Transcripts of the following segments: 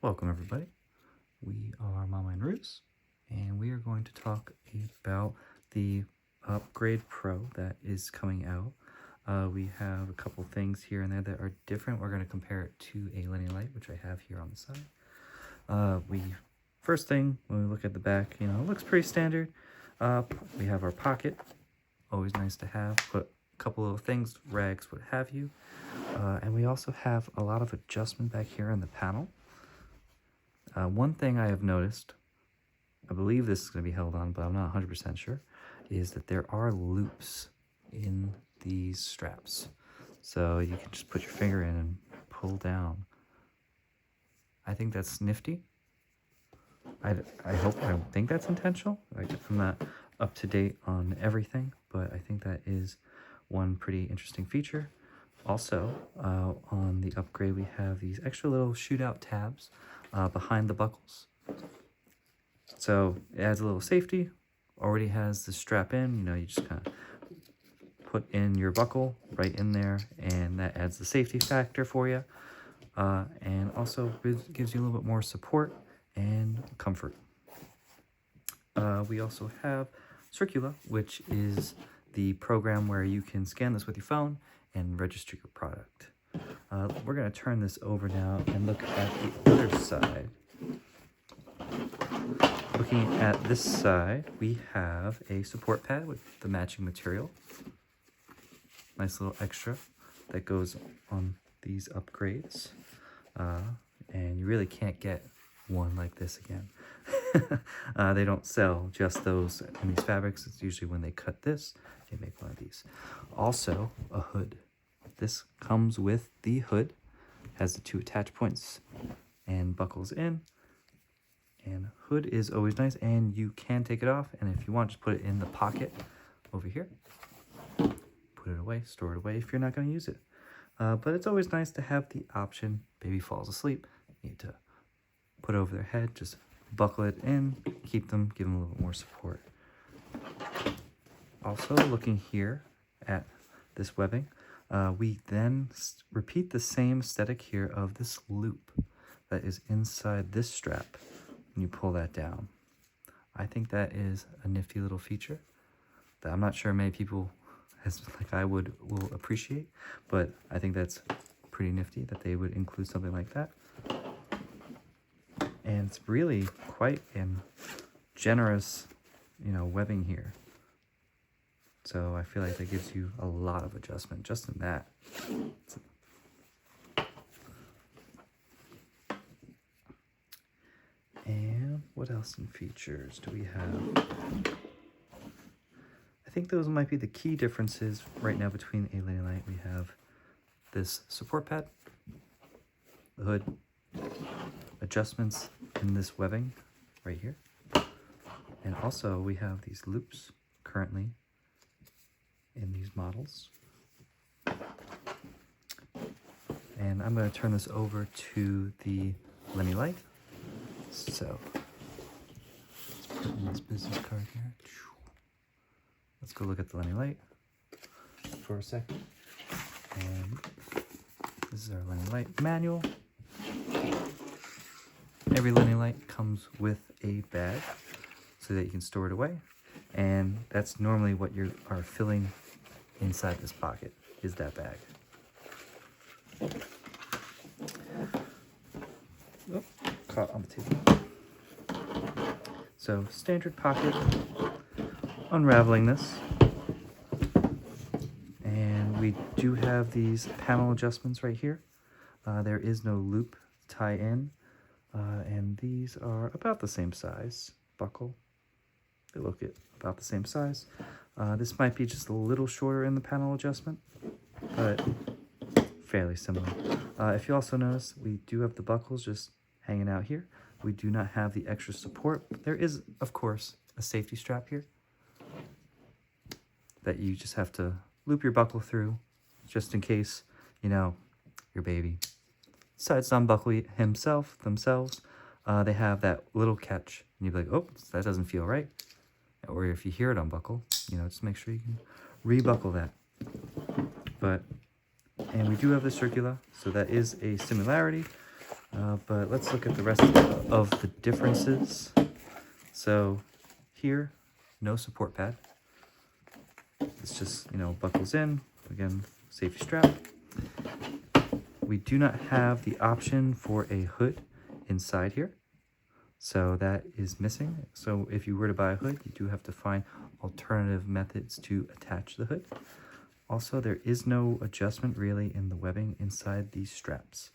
Welcome everybody. We are Mama and Roos, and we are going to talk about the Upgrade Pro that is coming out. We have a couple things here and there that are different. We're going to compare it to a LennyLight, which I have here on the side. First thing, when we look at the back, it looks pretty standard. We have our pocket, always nice to have. Put a couple little things, rags, what have you. And we also have a lot of adjustment back here in the panel. One thing I have noticed, I believe this is going to be held on, but I'm not 100% sure, is that there are loops in these straps. So you can just put your finger in and pull down. I think that's nifty. I think that's intentional. I'm not up to date on everything, but I think that is one pretty interesting feature. Also, on the Upgrade, we have these extra little shootout tabs behind the buckles. So it adds a little safety, already has the strap in, you just kind of put in your buckle right in there, and that adds the safety factor for you. And also gives you a little bit more support and comfort. We also have Circula, which is the program where you can scan this with your phone and register your product. We're going to turn this over now and look at the other side. Looking at this side, we have a support pad with the matching material. Nice little extra that goes on these Upgrades. And you really can't get one like this again. They don't sell just those in these fabrics. It's usually when they cut this, they make one of these. Also, a hood. This comes with the hood, has the two attach points and buckles in. And hood is always nice, and you can take it off, and if you want, just put it in the pocket over here. Put it away, store it away if you're not going to use it. But it's always nice to have the option. Baby falls asleep, you need to put it over their head, just buckle it in, give them a little bit more support. Also, looking here at this webbing, we then repeat the same aesthetic here of this loop that is inside this strap when you pull that down. I think that is a nifty little feature that I'm not sure many people, like I will appreciate, but I think that's pretty nifty that they would include something like that. And it's really quite a generous, webbing here. So I feel like that gives you a lot of adjustment just in that. And what else in features do we have? I think those might be the key differences right now between a LennyLight. We have this support pad, the hood, adjustments in this webbing right here. And also we have these loops currently in these models. And I'm going to turn this over to the LennyLight. So let's put in this business card here. Let's go look at the LennyLight for a second. And this is our LennyLight manual. Every LennyLight comes with a bag so that you can store it away. And that's normally what you are filling inside this pocket, is that bag. Oh, caught on the table. So, standard pocket, unraveling this. And we do have these panel adjustments right here. There is no loop tie in. And these are about the same size buckle. They look at about the same size. This might be just a little shorter in the panel adjustment, but fairly similar. If you also notice, we do have the buckles just hanging out here. We do not have the extra support. There is, of course, a safety strap here that you just have to loop your buckle through, just in case, your baby decides to unbuckle themselves. They have that little catch, and you'd be like, oh, that doesn't feel right. Or if you hear it unbuckle, just make sure you can rebuckle that. And we do have the Circula, so that is a similarity. But let's look at the rest of the differences. So here, no support pad. It's just, buckles in. Again, safety strap. We do not have the option for a hood inside here. So that is missing. So if you were to buy a hood, you do have to find alternative methods to attach the hood. Also, there is no adjustment really in the webbing inside these straps.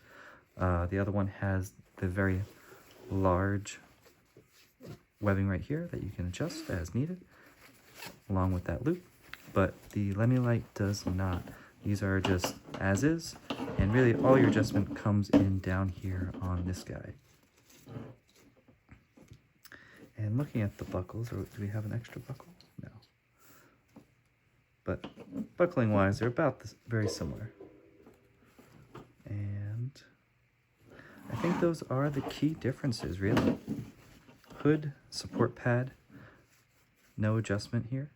The other one has the very large webbing right here that you can adjust as needed, along with that loop. But the LennyLight does not. These are just as is, and really all your adjustment comes in down here on this guy. And looking at the buckles, or do we have an extra buckle? No. But buckling wise, they're about very similar. And I think those are the key differences, really. Hood, support pad, no adjustment here.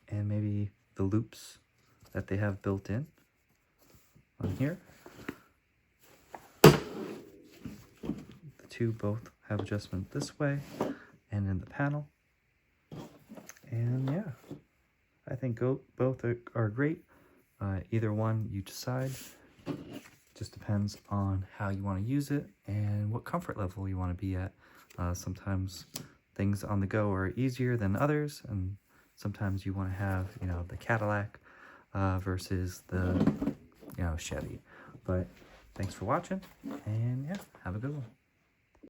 And maybe the loops that they have built in on here. The two both have adjustment this way and in the panel. And yeah, I think both are great. Either one you decide. Just depends on how you want to use it and what comfort level you want to be at. Sometimes things on the go are easier than others, and sometimes you want to have, the Cadillac versus the, Chevy. But thanks for watching, and yeah, have a good one.